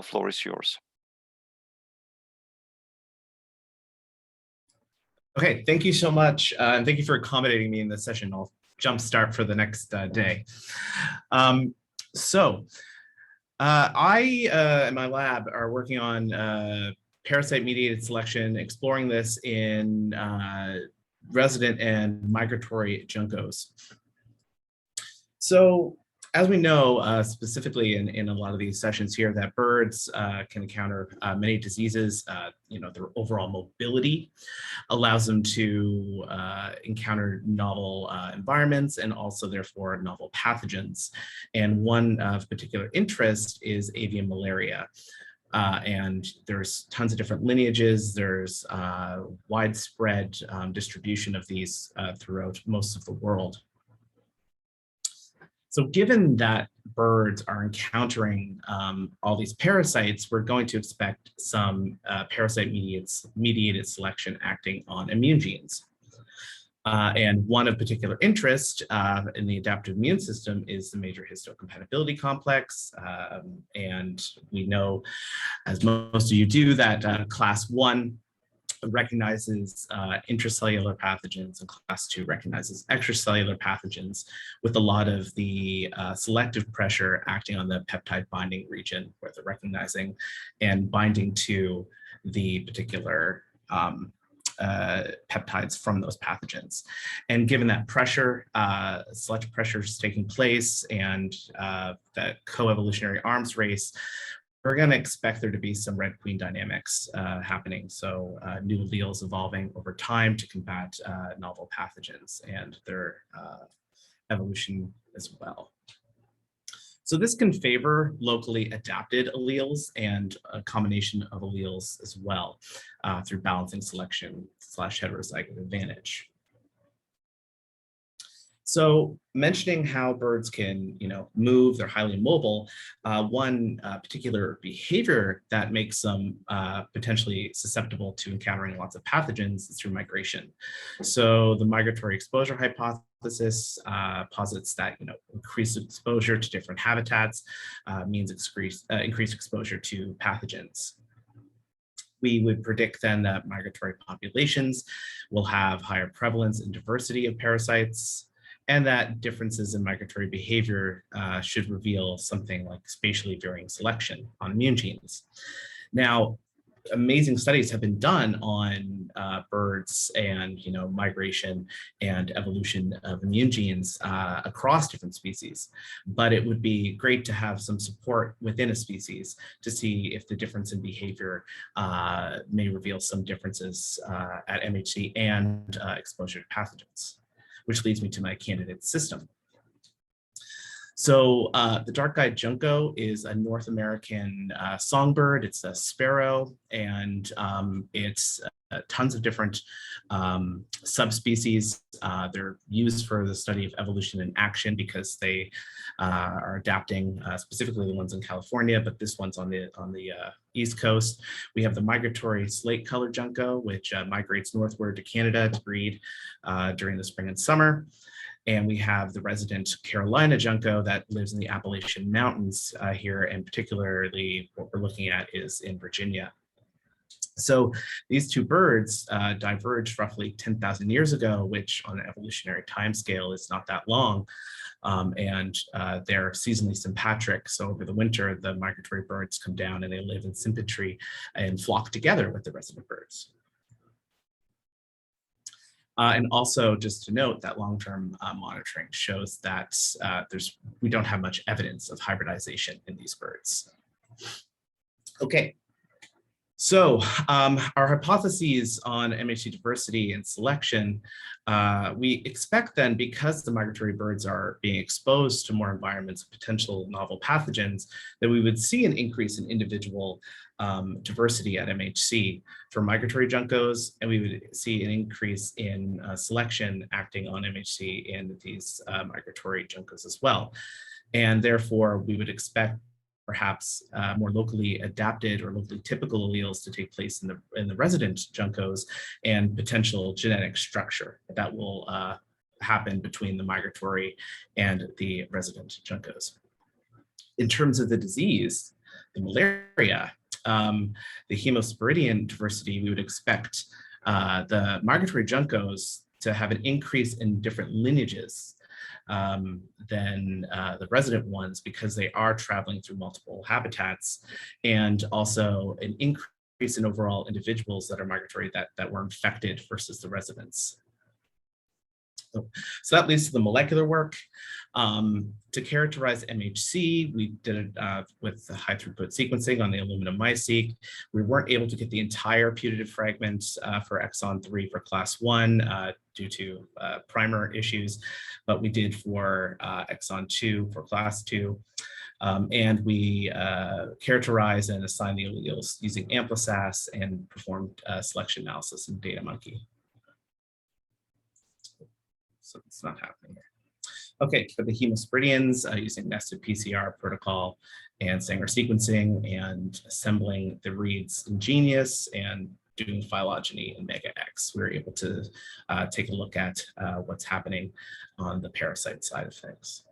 floor is yours. Okay, thank you so much. And thank you for accommodating me in this session. I'll jumpstart for the next day. I and my lab are working on parasite-mediated selection, exploring this in resident and migratory juncos. So as we know, specifically in a lot of these sessions here, that birds can encounter many diseases. Their overall mobility allows them to encounter novel environments and also therefore novel pathogens. And one of particular interest is avian malaria. And there's tons of different lineages. There's widespread distribution of these throughout most of the world. So given that birds are encountering all these parasites, we're going to expect some parasite-mediated selection acting on immune genes. And one of particular interest in the adaptive immune system is the major histocompatibility complex. And we know, as most of you do, that class 1 recognizes intracellular pathogens and class 2 recognizes extracellular pathogens, with a lot of the selective pressure acting on the peptide binding region where they're recognizing and binding to the particular peptides from those pathogens. And given that pressure, selective pressure is taking place and that co-evolutionary arms race, we're going to expect there to be some red queen dynamics happening. So new alleles evolving over time to combat novel pathogens and their evolution as well. So this can favor locally adapted alleles and a combination of alleles as well through balancing selection / heterozygote advantage. So mentioning how birds can, move, they're highly mobile, one particular behavior that makes them potentially susceptible to encountering lots of pathogens is through migration. So the migratory exposure hypothesis posits that, increased exposure to different habitats means increased exposure to pathogens. We would predict then that migratory populations will have higher prevalence and diversity of parasites, and that differences in migratory behavior should reveal something like spatially varying selection on immune genes. Now, amazing studies have been done on birds and migration and evolution of immune genes across different species. But it would be great to have some support within a species to see if the difference in behavior may reveal some differences at MHC and exposure to pathogens, which leads me to my candidate system. So the dark-eyed junco is a North American songbird. It's a sparrow, and it's tons of different subspecies. They're used for the study of evolution in action because they are adapting, specifically the ones in California, but this one's on the East Coast. We have the migratory slate-colored junco, which migrates northward to Canada to breed during the spring and summer. And we have the resident Carolina junco that lives in the Appalachian Mountains here, and particularly what we're looking at is in Virginia. So these two birds diverged roughly 10,000 years ago, which on an evolutionary timescale is not that long. And they're seasonally sympatric. So over the winter, the migratory birds come down and they live in sympatry and flock together with the resident birds. And also just to note that long-term monitoring shows that we don't have much evidence of hybridization in these birds. Okay. So our hypotheses on MHC diversity and selection, we expect then, because the migratory birds are being exposed to more environments of potential novel pathogens, that we would see an increase in individual diversity at MHC for migratory juncos, and we would see an increase in selection acting on MHC in these migratory juncos as well. And therefore, we would expect perhaps more locally adapted or locally typical alleles to take place in the resident juncos, and potential genetic structure that will happen between the migratory and the resident juncos. In terms of the disease the malaria, the Hemospherian diversity, we would expect the migratory juncos to have an increase in different lineages than the resident ones, because they are traveling through multiple habitats, and also an increase in overall individuals that are migratory that were infected versus the residents. So that leads to the molecular work. To characterize MHC, we did it with the high throughput sequencing on the aluminum myseq. We weren't able to get the entire putative fragment for exon 3 for class 1 due to primer issues, but we did for exon 2 for class 2. And we characterized and assigned the alleles using AmpliSAS and performed selection analysis in DataMonkey. So it's not happening here. Okay, for the Hemospherians, using nested PCR protocol and Sanger sequencing and assembling the reads in Genius and doing phylogeny in MegaX, we were able to take a look at what's happening on the parasite side of things.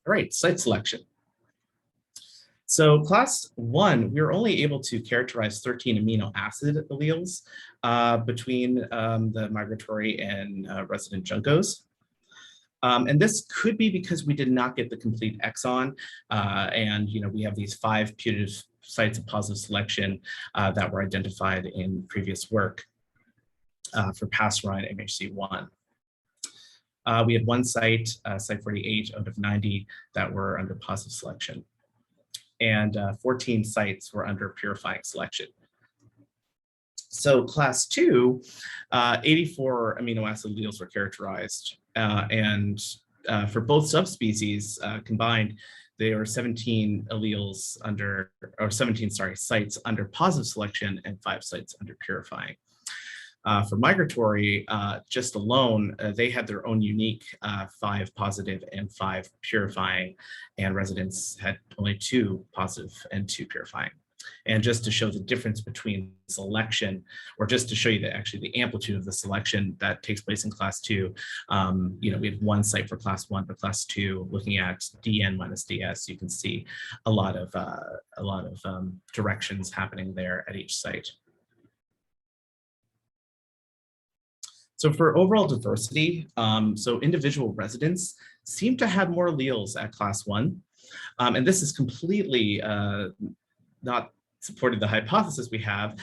All right, site selection. So class 1, we were only able to characterize 13 amino acid alleles between the migratory and resident juncos. And this could be because we did not get the complete exon, and we have these 5 putative sites of positive selection that were identified in previous work for Passerine MHC1. We had one site, site 48 out of 90, that were under positive selection, and 14 sites were under purifying selection. So class 2, 84 amino acid alleles were characterized, and for both subspecies combined, there were 17 alleles under, or 17, sorry, sites under positive selection and 5 sites under purifying. For migratory, just alone, they had their own unique 5 positive and 5 purifying, and residents had only 2 positive and 2 purifying. And just to show the difference between selection, or just to show you that actually the amplitude of the selection that takes place in class 2, we had 1 site for class 1, but class 2, looking at DN minus DS, you can see a lot of directions happening there at each site. So for overall diversity, so individual residents seem to have more alleles at class 1. And this is completely not supported the hypothesis we have.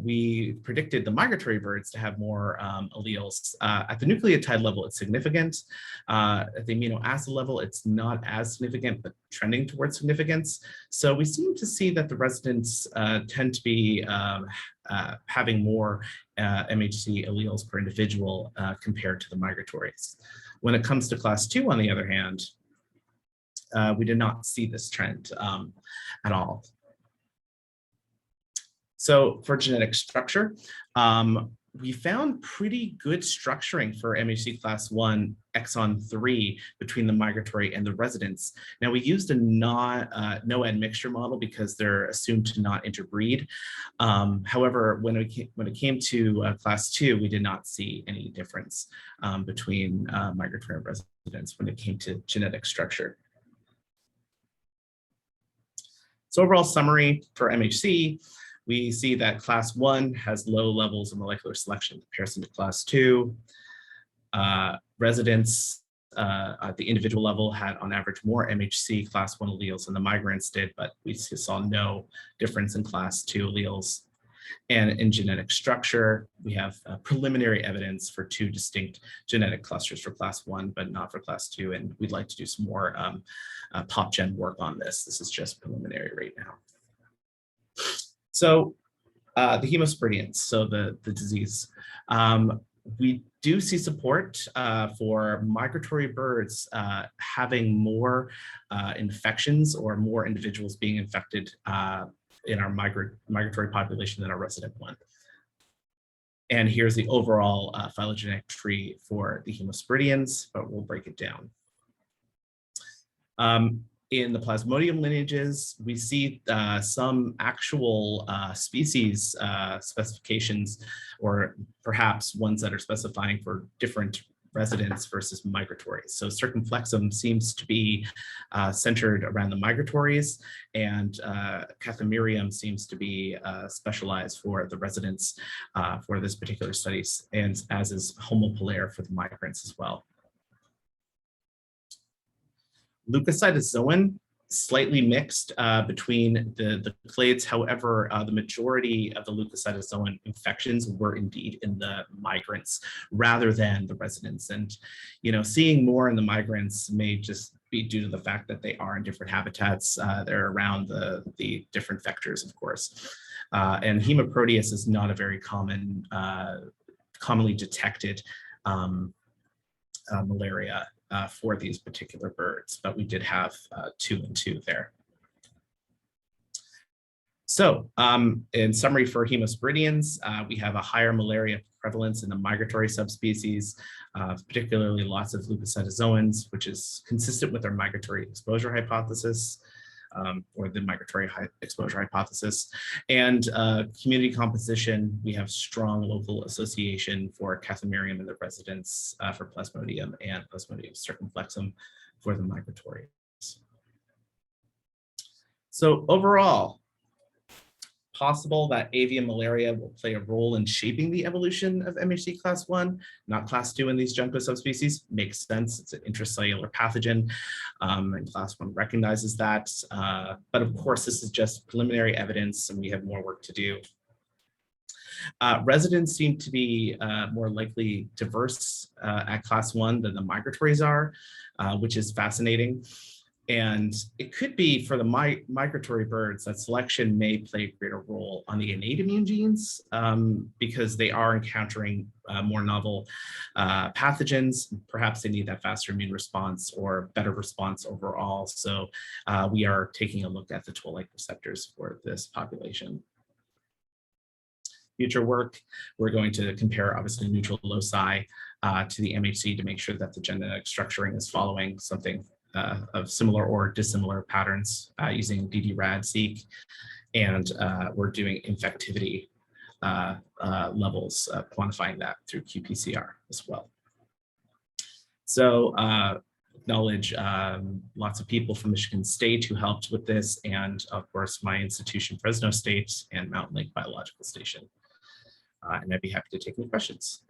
We predicted the migratory birds to have more alleles. At the nucleotide level, it's significant. At the amino acid level, it's not as significant, but trending towards significance. So we seem to see that the residents tend to be having more MHC alleles per individual compared to the migratories. When it comes to class 2, on the other hand, we did not see this trend at all. So for genetic structure, we found pretty good structuring for MHC class 1 exon 3 between the migratory and the residents. Now we used a no admixture model because they're assumed to not interbreed. However, when it came to class 2, we did not see any difference between migratory and residents when it came to genetic structure. So overall summary for MHC, we see that class 1 has low levels of molecular selection in comparison to class 2. Residents at the individual level had on average more MHC class 1 alleles than the migrants did, but we saw no difference in class 2 alleles. And in genetic structure, we have preliminary evidence for 2 distinct genetic clusters for class 1, but not for class 2. And we'd like to do some more PopGen work on this. This is just preliminary right now. So the Hemospherians, so the disease. We do see support for migratory birds having more infections or more individuals being infected in our migratory population than our resident one. And here's the overall phylogenetic tree for the Hemospherians, but we'll break it down. In the Plasmodium lineages, we see some actual species specifications, or perhaps ones that are specifying for different residents versus migratory. So circumflexum seems to be centered around the migratories, and Cathomirium seems to be specialized for the residents for this particular studies, and as is homopolaire for the migrants as well. Leukocytozoan, slightly mixed between the clades. However, the majority of the leukocytozoan infections were indeed in the migrants rather than the residents. And, seeing more in the migrants may just be due to the fact that they are in different habitats. They're around the different vectors, of course. And Hemoproteus is not a very commonly detected malaria for these particular birds, but we did have 2 and 2 there. So in summary for Hemospherians, we have a higher malaria prevalence in the migratory subspecies, particularly lots of leukocytozoans, which is consistent with our migratory exposure hypothesis. Or the migratory exposure hypothesis. And community composition, we have strong local association for Cathomirium in the residents for Plasmodium and Plasmodium circumflexum for the migratory. So overall, possible that avian malaria will play a role in shaping the evolution of MHC class 1, not class 2 in these junco subspecies. Makes sense. It's an intracellular pathogen, and class 1 recognizes that. But of course, this is just preliminary evidence, and we have more work to do. Residents seem to be more likely diverse at class 1 than the migratories are, which is fascinating. And it could be for the migratory birds that selection may play a greater role on the innate immune genes because they are encountering more novel pathogens. Perhaps they need that faster immune response or better response overall. So we are taking a look at the toll-like receptors for this population. Future work, we're going to compare obviously neutral loci to the MHC to make sure that the genetic structuring is following something of similar or dissimilar patterns using dd-rad-seq, and we're doing infectivity levels, quantifying that through qPCR as well. So acknowledge lots of people from Michigan State who helped with this, and of course my institution, Fresno State, and Mountain Lake Biological Station. And I'd be happy to take any questions.